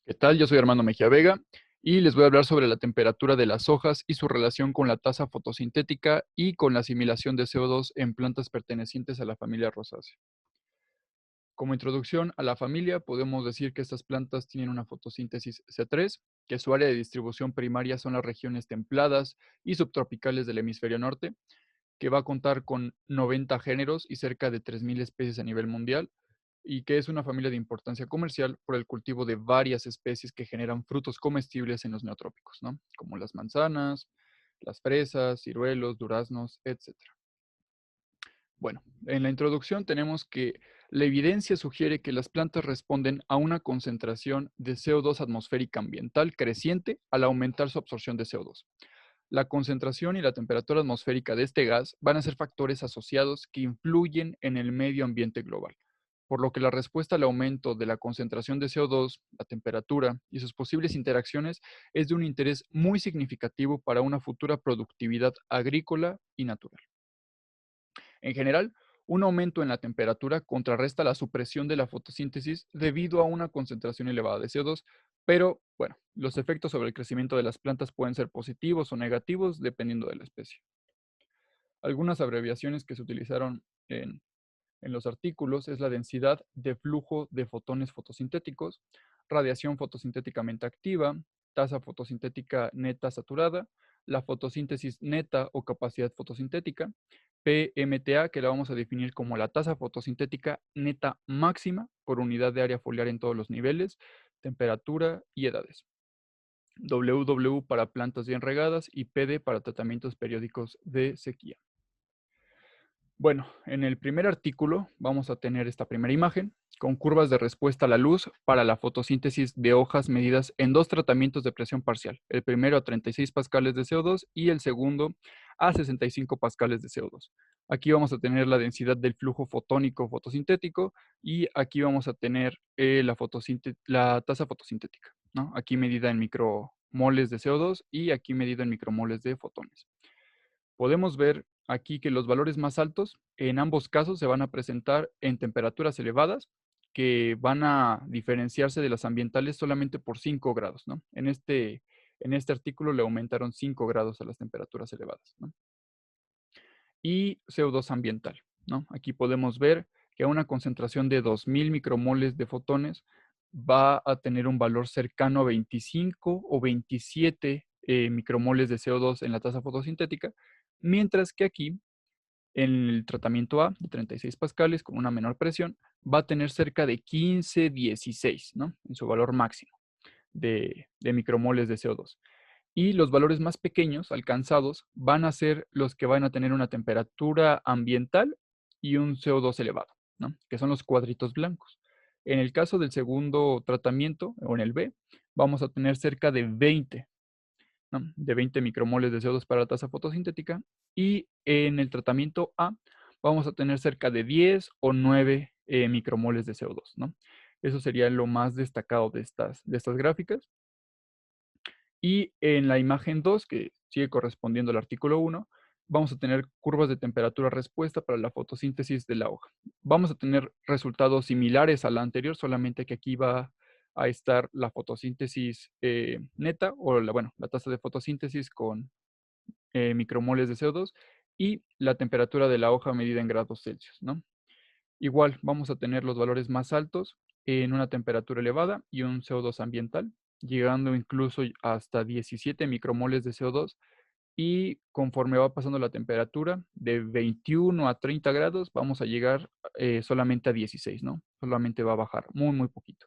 ¿Qué tal? Yo soy Armando Mejía Vega y les voy a hablar sobre la temperatura de las hojas y su relación con la tasa fotosintética y con la asimilación de CO2 en plantas pertenecientes a la familia rosácea. Como introducción a la familia, podemos decir que estas plantas tienen una fotosíntesis C3, que su área de distribución primaria son las regiones templadas y subtropicales del hemisferio norte, que va a contar con 90 géneros y cerca de 3.000 especies a nivel mundial, y que es una familia de importancia comercial por el cultivo de varias especies que generan frutos comestibles en los neotrópicos, ¿no? Como las manzanas, las fresas, ciruelos, duraznos, etc. Bueno, en la introducción tenemos que la evidencia sugiere que las plantas responden a una concentración de CO2 atmosférica ambiental creciente al aumentar su absorción de CO2. La concentración y la temperatura atmosférica de este gas van a ser factores asociados que influyen en el medio ambiente global, por lo que la respuesta al aumento de la concentración de CO2, la temperatura y sus posibles interacciones es de un interés muy significativo para una futura productividad agrícola y natural. En general, un aumento en la temperatura contrarresta la supresión de la fotosíntesis debido a una concentración elevada de CO2, pero bueno, los efectos sobre el crecimiento de las plantas pueden ser positivos o negativos dependiendo de la especie. Algunas abreviaciones que se utilizaron en los artículos es la densidad de flujo de fotones fotosintéticos, radiación fotosintéticamente activa, tasa fotosintética neta saturada, la fotosíntesis neta o capacidad fotosintética, PMTA, que la vamos a definir como la tasa fotosintética neta máxima por unidad de área foliar en todos los niveles, temperatura y edades. WW para plantas bien regadas y PD para tratamientos periódicos de sequía. Bueno, en el primer artículo vamos a tener esta primera imagen con curvas de respuesta a la luz para la fotosíntesis de hojas medidas en dos tratamientos de presión parcial. El primero a 36 pascales de CO2 y el segundo a 65 pascales de CO2. Aquí vamos a tener la densidad del flujo fotónico fotosintético y aquí vamos a tener la tasa fotosintética, ¿no? Aquí medida en micromoles de CO2 y aquí medida en micromoles de fotones. Podemos ver aquí que los valores más altos en ambos casos se van a presentar en temperaturas elevadas que van a diferenciarse de las ambientales solamente por 5 grados, ¿no? En este artículo le aumentaron 5 grados a las temperaturas elevadas, ¿no? Y CO2 ambiental, ¿no? Aquí podemos ver que a una concentración de 2.000 micromoles de fotones va a tener un valor cercano a 25 o 27 micromoles de CO2 en la tasa fotosintética, mientras que aquí en el tratamiento A de 36 pascales con una menor presión va a tener cerca de 15, 16, ¿no? En su valor máximo de micromoles de CO2. Y los valores más pequeños alcanzados van a ser los que van a tener una temperatura ambiental y un CO2 elevado, ¿no? Que son los cuadritos blancos. En el caso del segundo tratamiento, o en el B, vamos a tener cerca de 20, ¿no? De 20 micromoles de CO2 para la tasa fotosintética. Y en el tratamiento A vamos a tener cerca de 10 o 9 micromoles de CO2, ¿no? Eso sería lo más destacado de estas gráficas. Y en la imagen 2, que sigue correspondiendo al artículo 1, vamos a tener curvas de temperatura respuesta para la fotosíntesis de la hoja. Vamos a tener resultados similares a la anterior, solamente que aquí va a estar la fotosíntesis neta, o la tasa de fotosíntesis con micromoles de CO2 y la temperatura de la hoja medida en grados Celsius, ¿no? Igual vamos a tener los valores más altos en una temperatura elevada y un CO2 ambiental, llegando incluso hasta 17 micromoles de CO2 y conforme va pasando la temperatura de 21 a 30 grados vamos a llegar solamente a 16, ¿no? Solamente va a bajar muy, muy poquito.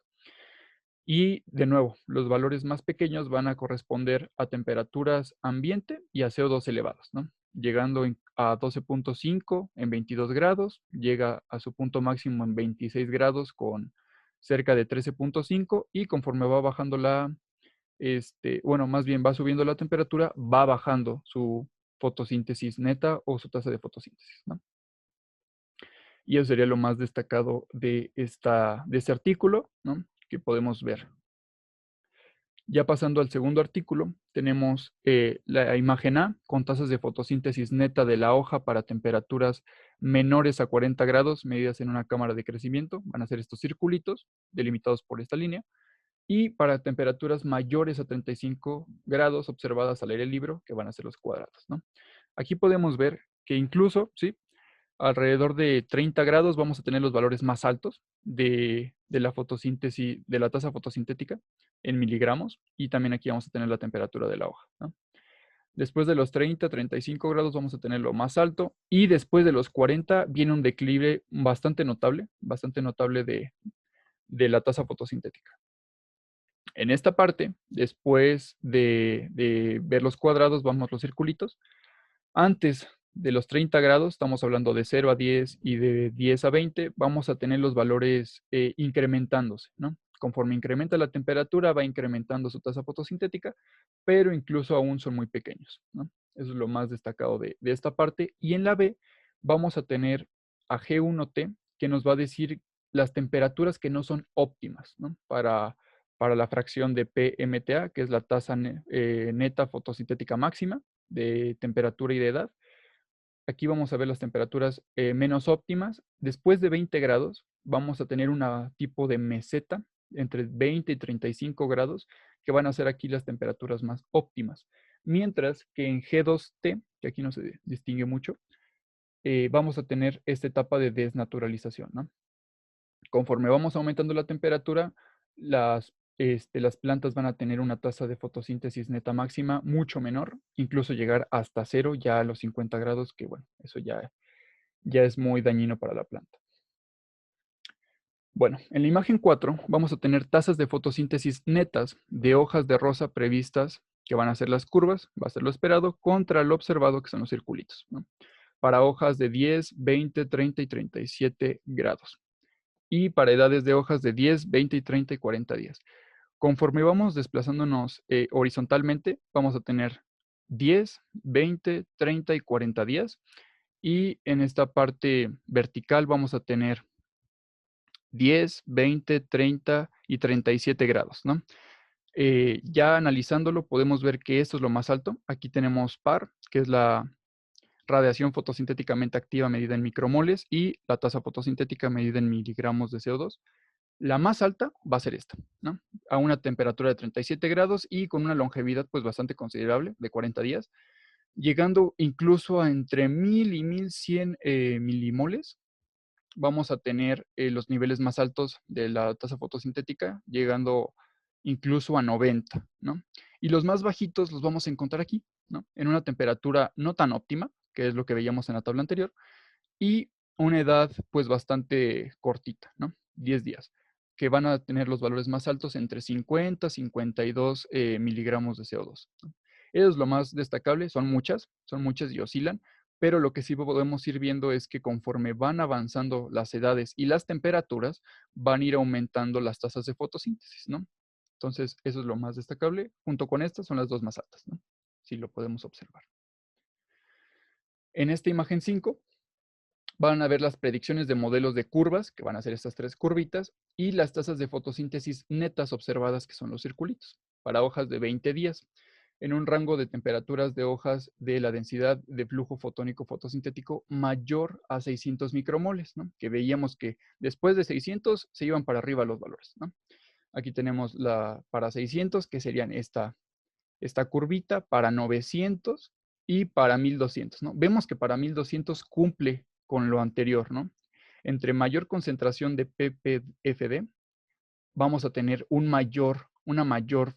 Y de nuevo, los valores más pequeños van a corresponder a temperaturas ambiente y a CO2 elevados, ¿no? Llegando a 12.5 en 22 grados, llega a su punto máximo en 26 grados con cerca de 13.5 y conforme va bajando más bien va subiendo la temperatura, va bajando su fotosíntesis neta o su tasa de fotosíntesis, ¿no? Y eso sería lo más destacado de este artículo, ¿no? Que podemos ver. Ya pasando al segundo artículo, tenemos la imagen A con tasas de fotosíntesis neta de la hoja para temperaturas menores a 40 grados medidas en una cámara de crecimiento. Van a ser estos circulitos delimitados por esta línea. y para temperaturas mayores a 35 grados observadas al aire libre, que van a ser los cuadrados, ¿no? Aquí podemos ver que incluso, ¿sí? Alrededor de 30 grados vamos a tener los valores más altos de la fotosíntesis, de la tasa fotosintética en miligramos, y también aquí vamos a tener la temperatura de la hoja, ¿no? Después de los 30, 35 grados vamos a tener lo más alto, y después de los 40 viene un declive bastante notable de la tasa fotosintética. En esta parte, después de ver los cuadrados, vamos a los circulitos. Antes de los 30 grados, estamos hablando de 0 a 10 y de 10 a 20, vamos a tener los valores incrementándose, ¿no? Conforme incrementa la temperatura, va incrementando su tasa fotosintética, pero incluso aún son muy pequeños, ¿no? Eso es lo más destacado de esta parte. Y en la B vamos a tener a G1T, que nos va a decir las temperaturas que no son óptimas, ¿no? Para la fracción de PMTA, que es la tasa neta fotosintética máxima de temperatura y de edad. Aquí vamos a ver las temperaturas menos óptimas. Después de 20 grados vamos a tener un tipo de meseta entre 20 y 35 grados, que van a ser aquí las temperaturas más óptimas. Mientras que en G2T, que aquí no se distingue mucho, vamos a tener esta etapa de desnaturalización, ¿no? Conforme vamos aumentando la temperatura, las plantas van a tener una tasa de fotosíntesis neta máxima mucho menor, incluso llegar hasta cero ya a los 50 grados, que bueno, eso ya es muy dañino para la planta. Bueno, en la imagen 4 vamos a tener tasas de fotosíntesis netas de hojas de rosa previstas, que van a ser las curvas, va a ser lo esperado, contra lo observado, que son los circulitos, ¿no? Para hojas de 10, 20, 30 y 37 grados. Y para edades de hojas de 10, 20, 30 y 40 días. Conforme vamos desplazándonos horizontalmente, vamos a tener 10, 20, 30 y 40 días. Y en esta parte vertical vamos a tener 10, 20, 30 y 37 grados, ¿no? Ya analizándolo, podemos ver que esto es lo más alto. Aquí tenemos PAR, que es la radiación fotosintéticamente activa medida en micromoles, y la tasa fotosintética medida en miligramos de CO2. La más alta va a ser esta, ¿no? A una temperatura de 37 grados y con una longevidad pues bastante considerable de 40 días, llegando incluso a entre 1000 y 1100 milimoles. Vamos a tener los niveles más altos de la tasa fotosintética, llegando incluso a 90, ¿no? Y los más bajitos los vamos a encontrar aquí, ¿no? En una temperatura no tan óptima, que es lo que veíamos en la tabla anterior, y una edad pues bastante cortita, ¿no? 10 días, que van a tener los valores más altos entre 50 y 52 miligramos de CO2, ¿no? Eso es lo más destacable, son muchas y oscilan, pero lo que sí podemos ir viendo es que conforme van avanzando las edades y las temperaturas, van a ir aumentando las tasas de fotosíntesis, ¿no? Entonces, eso es lo más destacable. Junto con estas son las dos más altas, ¿no? Si lo podemos observar. En esta imagen 5 van a ver las predicciones de modelos de curvas, que van a ser estas tres curvitas, y las tasas de fotosíntesis netas observadas, que son los circulitos, para hojas de 20 días, en un rango de temperaturas de hojas de la densidad de flujo fotónico fotosintético mayor a 600 micromoles, ¿no? Que veíamos que después de 600 se iban para arriba los valores, ¿no? Aquí tenemos para 600, que serían esta curvita, para 900 y para 1200, ¿no? Vemos que para 1200 cumple con lo anterior, ¿no? Entre mayor concentración de PPFD, vamos a tener una mayor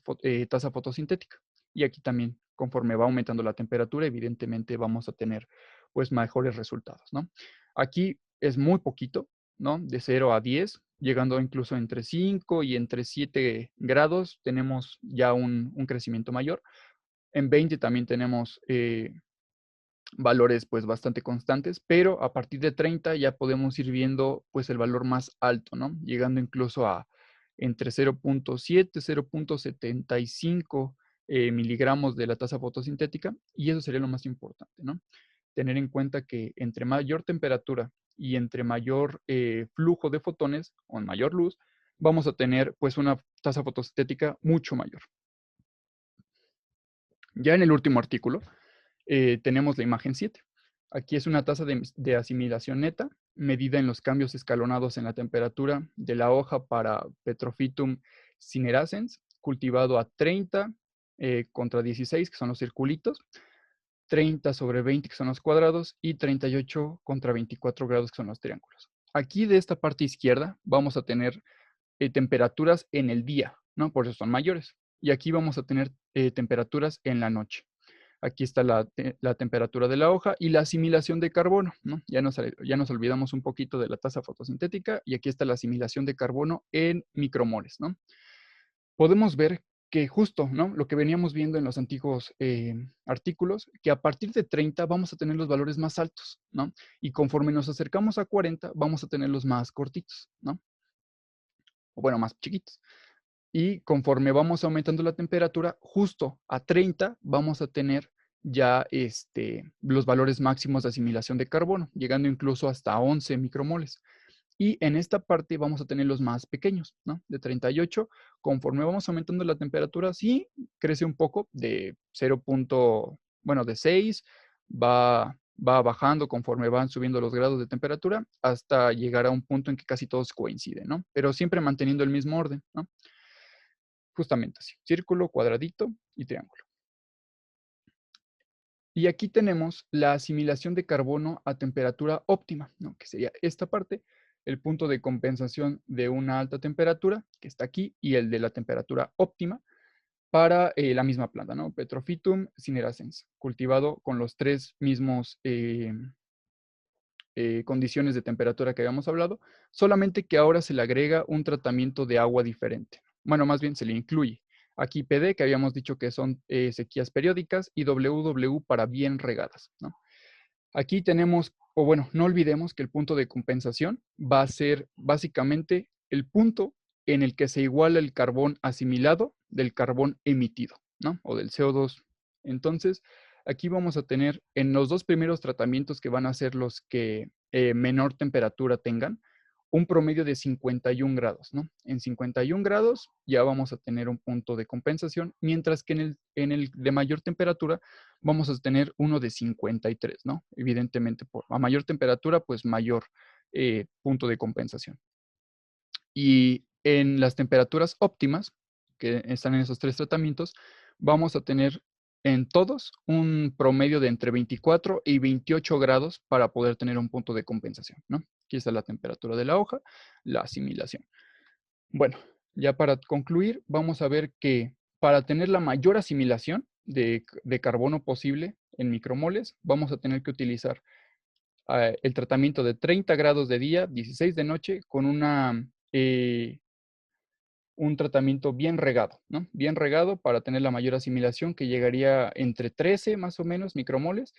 tasa fotosintética. Y aquí también, conforme va aumentando la temperatura, evidentemente vamos a tener pues mejores resultados, ¿no? Aquí es muy poquito, ¿no? De 0 a 10, llegando incluso entre 5 y entre 7 grados, tenemos ya un crecimiento mayor. En 20 también tenemos valores pues bastante constantes, pero a partir de 30 ya podemos ir viendo pues el valor más alto, ¿no? Llegando incluso a entre 0.7, 0.75 miligramos de la tasa fotosintética, y eso sería lo más importante, ¿no? Tener en cuenta que entre mayor temperatura y entre mayor flujo de fotones o en mayor luz, vamos a tener pues una tasa fotosintética mucho mayor. Ya en el último artículo tenemos la imagen 7. Aquí es una tasa de asimilación neta medida en los cambios escalonados en la temperatura de la hoja para Petrophytum Cineracens, cultivado a 30 contra 16, que son los circulitos, 30/20, que son los cuadrados, y 38 contra 24 grados, que son los triángulos. Aquí de esta parte izquierda vamos a tener temperaturas en el día, ¿no? Por eso son mayores. Y aquí vamos a tener temperaturas en la noche. Aquí está la temperatura de la hoja y la asimilación de carbono, ¿no? Ya nos olvidamos un poquito de la tasa fotosintética y aquí está la asimilación de carbono en micromoles, ¿no? Podemos ver que justo, ¿no? Lo que veníamos viendo en los antiguos artículos, que a partir de 30 vamos a tener los valores más altos, ¿no? Y conforme nos acercamos a 40, vamos a tener los más cortitos, ¿no? O bueno, más chiquitos. Y conforme vamos aumentando la temperatura, justo a 30 vamos a tener ya los valores máximos de asimilación de carbono, llegando incluso hasta 11 micromoles. Y en esta parte vamos a tener los más pequeños, ¿no? De 38. Conforme vamos aumentando la temperatura, sí crece un poco de 0. Bueno, de 6, va bajando conforme van subiendo los grados de temperatura hasta llegar a un punto en que casi todos coinciden, ¿no? Pero siempre manteniendo el mismo orden, ¿no? Justamente así, círculo, cuadradito y triángulo. Y aquí tenemos la asimilación de carbono a temperatura óptima, ¿no? Que sería esta parte, el punto de compensación de una alta temperatura, que está aquí, y el de la temperatura óptima para la misma planta, ¿no? Petrophytum cineracens, cultivado con los tres mismos condiciones de temperatura que habíamos hablado, solamente que ahora se le agrega un tratamiento de agua diferente. Bueno, más bien se le incluye. Aquí PD, que habíamos dicho que son sequías periódicas, y WW para bien regadas, ¿no? Aquí tenemos, o bueno, no olvidemos que el punto de compensación va a ser básicamente el punto en el que se iguala el carbón asimilado del carbón emitido, ¿no? O del CO2. Entonces, aquí vamos a tener en los dos primeros tratamientos, que van a ser los que menor temperatura tengan, un promedio de 51 grados, ¿no? En 51 grados ya vamos a tener un punto de compensación, mientras que en el de mayor temperatura vamos a tener uno de 53, ¿no? Evidentemente, a mayor temperatura, pues mayor punto de compensación. Y en las temperaturas óptimas, que están en esos tres tratamientos, vamos a tener en todos un promedio de entre 24 y 28 grados para poder tener un punto de compensación, ¿no? Aquí está la temperatura de la hoja, la asimilación. Bueno, ya para concluir, vamos a ver que para tener la mayor asimilación de carbono posible en micromoles, vamos a tener que utilizar el tratamiento de 30 grados de día, 16 de noche, con un tratamiento bien regado, ¿no? Bien regado para tener la mayor asimilación, que llegaría entre 13 más o menos micromoles,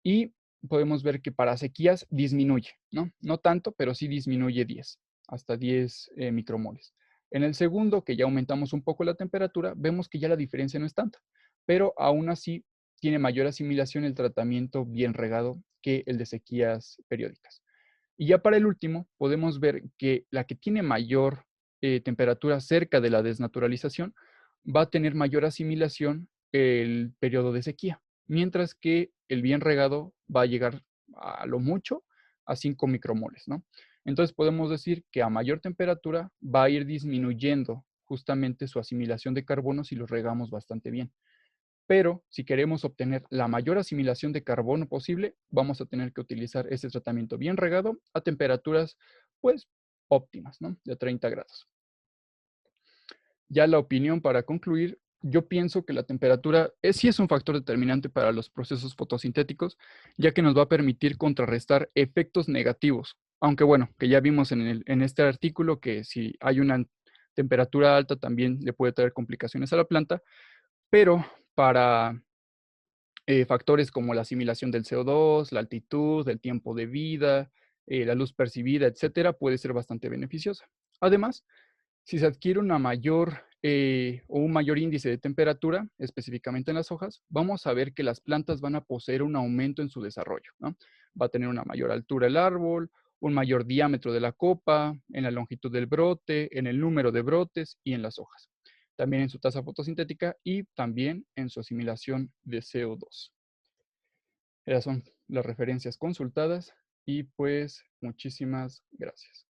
y podemos ver que para sequías disminuye, ¿no? No tanto, pero sí disminuye 10, hasta 10 micromoles. En el segundo, que ya aumentamos un poco la temperatura, vemos que ya la diferencia no es tanta, pero aún así tiene mayor asimilación el tratamiento bien regado que el de sequías periódicas. Y ya para el último, podemos ver que la que tiene mayor temperatura cerca de la desnaturalización va a tener mayor asimilación el periodo de sequía, mientras que el bien regado va a llegar a lo mucho a 5 micromoles, ¿no? Entonces podemos decir que a mayor temperatura va a ir disminuyendo justamente su asimilación de carbono si lo regamos bastante bien. Pero si queremos obtener la mayor asimilación de carbono posible, vamos a tener que utilizar este tratamiento bien regado a temperaturas, pues, óptimas, ¿no? De 30 grados. Ya la opinión para concluir, yo pienso que la temperatura sí es un factor determinante para los procesos fotosintéticos, ya que nos va a permitir contrarrestar efectos negativos. Aunque bueno, que ya vimos en este artículo que si hay una temperatura alta también le puede traer complicaciones a la planta, pero para factores como la asimilación del CO2, la altitud, el tiempo de vida, la luz percibida, etcétera, puede ser bastante beneficiosa. Además, si se adquiere una mayor o un mayor índice de temperatura, específicamente en las hojas, vamos a ver que las plantas van a poseer un aumento en su desarrollo, ¿no? Va a tener una mayor altura el árbol, un mayor diámetro de la copa, en la longitud del brote, en el número de brotes y en las hojas. También en su tasa fotosintética y también en su asimilación de CO2. Esas son las referencias consultadas y pues muchísimas gracias.